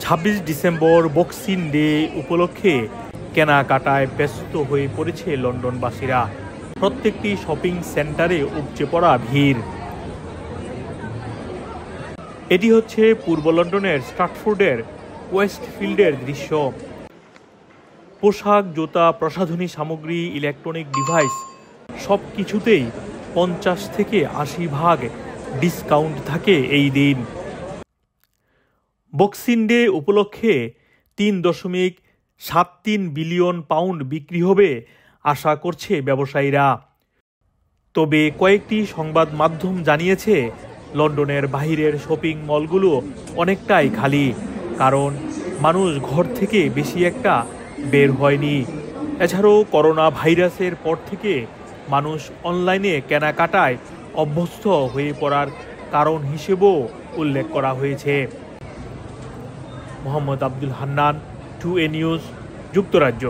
26 December boxing day উপলক্ষে কেনাকাটায় ব্যস্ত হয়ে পড়েছে লন্ডনবাসীরা। প্রত্যেকটি শপিং সেন্টারে উপচে পড়া ভিড়। এটি হচ্ছে পূর্ব লন্ডনের স্ট্র্যাটফোর্ডের ওয়েস্টফিল্ডের দৃশ্য। পোশাক, জুতা, প্রসাধনী সামগ্রী, ইলেকট্রনিক ডিভাইস সব কিছুতেই 50 থেকে 80% ডিসকাউন্ট থাকে এই দিন। বক্সিং ডে উপলক্ষে 3.73 বিলিয়ন পাউন্ড বিক্রি হবে আশা করছে ব্যবসায়ীরা। তবে কয়েকটি সংবাদ মাধ্যম জানিয়েছে লন্ডনের বাহিরের শপিং মলগুলো অনেকটাই খালি, কারণ মানুষ ঘর থেকে বেশি একটা বের হয়নি। এছাড়াও করোনা ভাইরাসের পর থেকে মানুষ অনলাইনে কেনাকাটায় অভ্যস্ত হয়ে পড়ার কারণ হিসেবেও উল্লেখ করা হয়েছে। মোহাম্মদ আব্দুল হান্নান, 2A নিউজ, যুক্তরাজ্য।